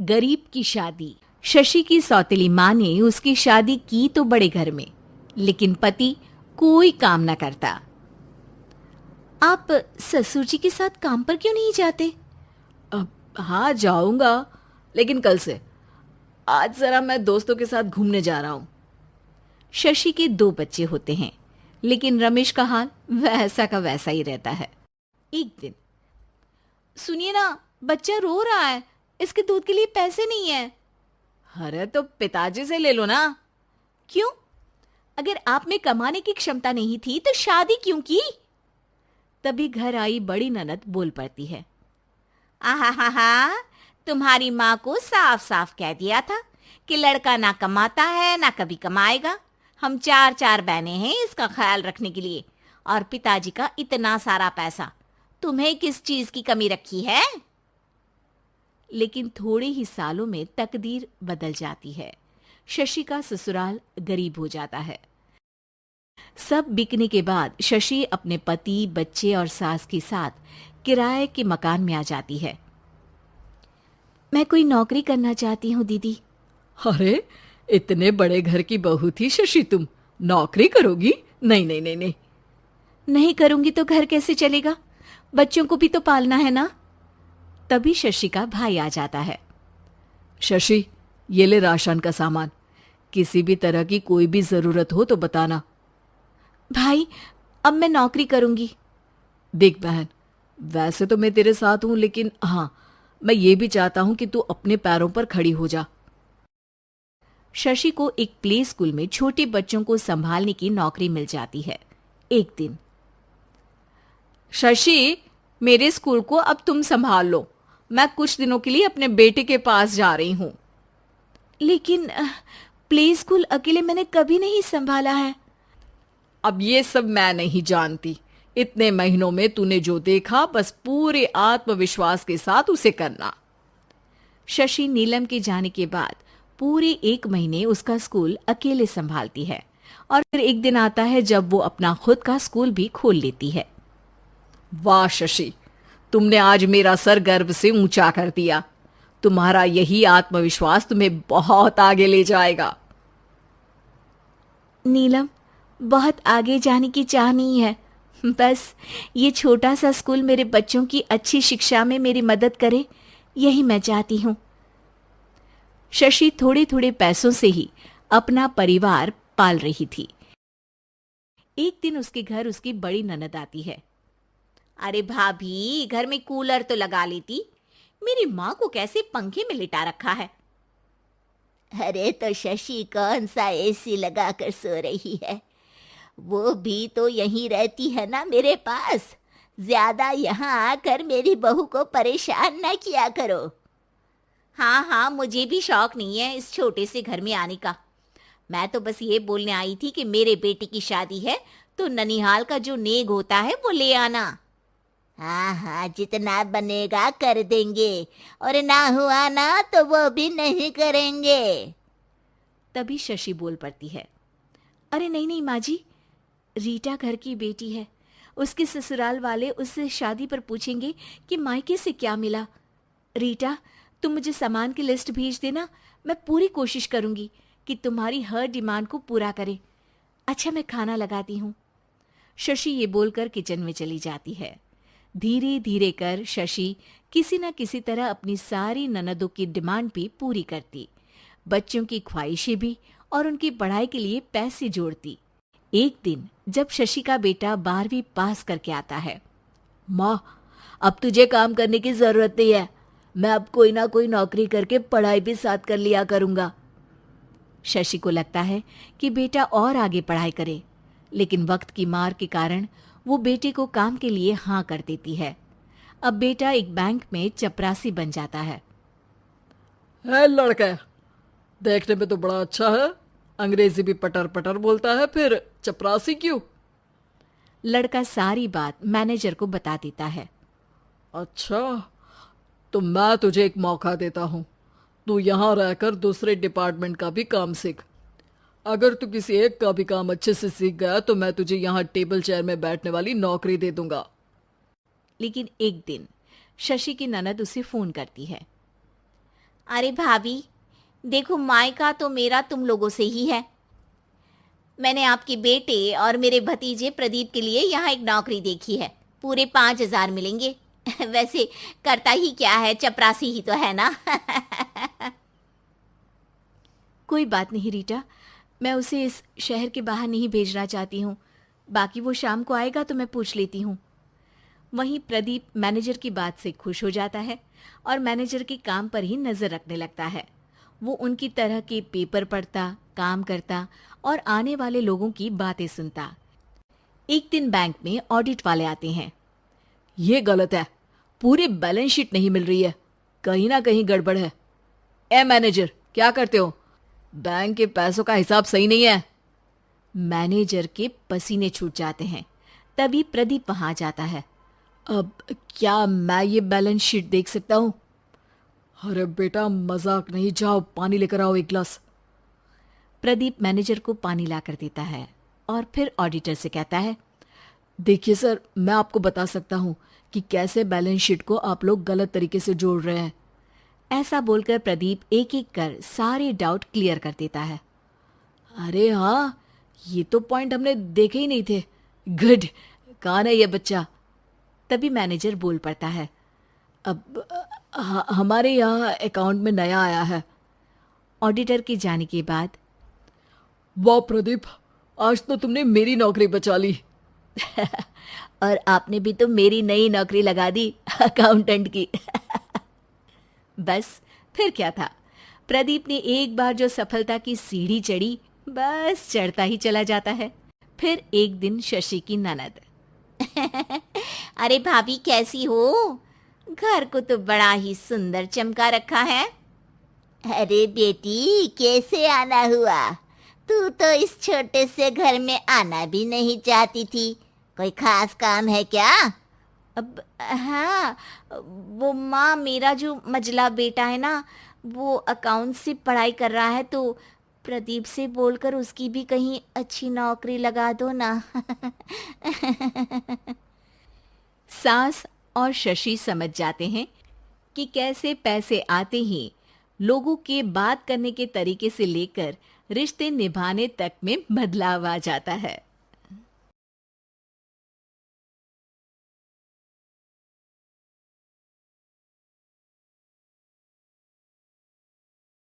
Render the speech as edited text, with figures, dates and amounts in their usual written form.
गरीब की शादी। शशि की सौतेली माँ ने उसकी शादी की तो बड़े घर में, लेकिन पति कोई काम न करता। आप ससुर जी के साथ काम पर क्यों नहीं जाते? हाँ जाऊंगा, लेकिन कल से। आज जरा मैं दोस्तों के साथ घूमने जा रहा हूँ। शशि के 2 बच्चे होते हैं, लेकिन रमेश का हाल वैसा का वैसा ही रहता है। एक दिन, सुनिए ना, बच्चा रो रहा है, इसके दूध के लिए पैसे नहीं है। अरे तो पिताजी से ले लो ना। क्यों? अगर आप में कमाने की क्षमता नहीं थी तो शादी क्यों की? तभी घर आई बड़ी ननद बोल पड़ती है। आहा हा हा, तुम्हारी माँ को साफ साफ कह दिया था कि लड़का ना कमाता है ना कभी कमाएगा। हम 4 बहनें हैं इसका ख्याल रखने के लिए, और पिताजी का इतना सारा पैसा, तुम्हें किस चीज की कमी रखी है? लेकिन थोड़े ही सालों में तकदीर बदल जाती है। शशि का ससुराल गरीब हो जाता है। सब बिकने के बाद शशि अपने पति, बच्चे और सास के साथ किराए के मकान में आ जाती है। मैं कोई नौकरी करना चाहती हूँ दीदी। अरे इतने बड़े घर की बहू थी शशि, तुम नौकरी करोगी? नहीं नहीं नहीं नहीं। नहीं करूंगी तो घर कैसे चलेगा? बच्चों को भी तो पालना है ना। तभी शशि का भाई आ जाता है। शशि, ये ले राशन का सामान, किसी भी तरह की कोई भी जरूरत हो तो बताना। भाई, अब मैं नौकरी करूंगी। देख बहन, वैसे तो मैं तेरे साथ हूं, लेकिन हाँ, मैं ये भी चाहता हूं कि तू अपने पैरों पर खड़ी हो जा। शशि को एक प्ले स्कूल में छोटे बच्चों को संभालने की नौकरी मिल जाती है। एक दिन, शशि, मेरे स्कूल को अब तुम संभाल लो। मैं कुछ दिनों के लिए अपने बेटे के पास जा रही हूं। लेकिन प्ले स्कूल अकेले मैंने कभी नहीं संभाला है। अब ये सब मैं नहीं जानती। इतने महीनों में तूने जो देखा, बस पूरे आत्मविश्वास के साथ उसे करना। शशि नीलम के जाने के बाद पूरे 1 महीने उसका स्कूल अकेले संभालती है, और फिर एक दिन आता है जब वो अपना खुद का स्कूल भी खोल लेती है। वाह शशि, तुमने आज मेरा सर गर्व से ऊंचा कर दिया। तुम्हारा यही आत्मविश्वास तुम्हें बहुत आगे ले जाएगा। नीलम, बहुत आगे जाने की चाह नहीं है, बस ये छोटा सा स्कूल मेरे बच्चों की अच्छी शिक्षा में मेरी मदद करे, यही मैं चाहती हूँ। शशि थोड़े थोड़े पैसों से ही अपना परिवार पाल रही थी। एक दिन उसके घर उसकी बड़ी ननद आती है। अरे भाभी, घर में कूलर तो लगा लेती, मेरी माँ को कैसे पंखे में लिटा रखा है? अरे तो शशि कौन सा एसी लगा कर सो रही है? वो भी तो यहीं रहती है ना मेरे पास। ज्यादा यहाँ आकर मेरी बहू को परेशान न किया करो। हाँ हाँ, मुझे भी शौक नहीं है इस छोटे से घर में आने का। मैं तो बस ये बोलने आई थी कि मेरे बेटे की शादी है तो ननिहाल का जो नेग होता है वो ले आना। हाँ हाँ, जितना बनेगा कर देंगे, और ना हुआ ना तो वो भी नहीं करेंगे। तभी शशि बोल पड़ती है। अरे नहीं नहीं माँ जी, रीटा घर की बेटी है, उसके ससुराल वाले उससे शादी पर पूछेंगे कि मायके से क्या मिला। रीटा, तुम मुझे सामान की लिस्ट भेज देना, मैं पूरी कोशिश करूंगी कि तुम्हारी हर डिमांड को पूरा करे। अच्छा, मैं खाना लगाती हूँ। शशि ये बोलकर किचन में चली जाती है। धीरे धीरे कर शशि किसी न किसी तरह अपनी सारी ननदों की डिमांड भी पूरी करती, बच्चों की ख्वाहिशें भी, और उनकी पढ़ाई के लिए पैसे जोड़ती। एक दिन जब शशि का बेटा 12वीं पास करके आता है। माँ, अब तुझे काम करने की जरूरत नहीं है, मैं अब कोई ना कोई नौकरी करके पढ़ाई भी साथ कर लिया करूंगा। शशि को लगता है कि बेटा और आगे पढ़ाई करे, लेकिन वक्त की मार के कारण वो बेटे को काम के लिए हाँ कर देती है। अब बेटा एक बैंक में चपरासी बन जाता है। लड़का देखने में तो बड़ा अच्छा है, अंग्रेजी भी पटर पटर बोलता है, फिर चपरासी क्यों? लड़का सारी बात मैनेजर को बता देता है। अच्छा, तो मैं तुझे एक मौका देता हूँ, तू यहाँ रहकर दूसरे डिपार्टमेंट का भी काम सीख। अगर तू किसी एक का भी काम अच्छे से सीख गया तो मैं तुझे यहाँ टेबल चेयर में बैठने वाली नौकरी दे दूंगा। लेकिन एक दिन शशि की ननद उसे फोन करती है। अरे भाभी, देखो मायका तो मेरा तुम लोगों से ही है। मैंने आपके बेटे और मेरे भतीजे प्रदीप के लिए यहाँ एक नौकरी देखी है। पूरे 5,000 मिलेंगे। वैसे करता ही क्या है, चपरासी ही तो है ना। कोई बात नहीं रीटा, मैं उसे इस शहर के बाहर नहीं भेजना चाहती हूँ। बाकी वो शाम को आएगा तो मैं पूछ लेती हूँ। वहीं प्रदीप मैनेजर की बात से खुश हो जाता है और मैनेजर के काम पर ही नजर रखने लगता है। वो उनकी तरह के पेपर पढ़ता, काम करता और आने वाले लोगों की बातें सुनता। एक दिन बैंक में ऑडिट वाले आते हैं। ये गलत है, पूरी बैलेंस शीट नहीं मिल रही है, कहीं ना कहीं गड़बड़ है। ए मैनेजर, क्या करते हो? बैंक के पैसों का हिसाब सही नहीं है। मैनेजर के पसीने छूट जाते हैं। तभी प्रदीप वहां जाता है। अब क्या मैं ये बैलेंस शीट देख सकता हूँ? अरे बेटा मजाक नहीं, जाओ पानी लेकर आओ एक गिलास। प्रदीप मैनेजर को पानी लाकर देता है और फिर ऑडिटर से कहता है, देखिए सर, मैं आपको बता सकता हूँ कि कैसे बैलेंस शीट को आप लोग गलत तरीके से जोड़ रहे हैं। ऐसा बोलकर प्रदीप एक एक कर सारे डाउट क्लियर कर देता है। अरे हाँ, ये तो पॉइंट हमने देखे ही नहीं थे। गुड, कौन है ये बच्चा? तभी मैनेजर बोल पड़ता है, अब हमारे यहाँ अकाउंट में नया आया है। ऑडिटर के जाने के बाद, वाह प्रदीप, आज तो तुमने मेरी नौकरी बचा ली। और आपने भी तो मेरी नई नौकरी लगा दी, अकाउंटेंट की। बस फिर क्या था, प्रदीप ने एक बार जो सफलता की सीढ़ी चढ़ी, बस चढ़ता ही चला जाता है। फिर एक दिन शशि की ननद, अरे भाभी कैसी हो? घर को तो बड़ा ही सुंदर चमका रखा है। अरे बेटी, कैसे आना हुआ? तू तो इस छोटे से घर में आना भी नहीं चाहती थी। कोई खास काम है क्या? अब हाँ, वो माँ, मेरा जो मजला बेटा है ना, वो अकाउंट से पढ़ाई कर रहा है, तो प्रदीप से बोलकर उसकी भी कहीं अच्छी नौकरी लगा दो ना। सास और शशि समझ जाते हैं कि कैसे पैसे आते ही लोगों के बात करने के तरीके से लेकर रिश्ते निभाने तक में बदलाव आ जाता है।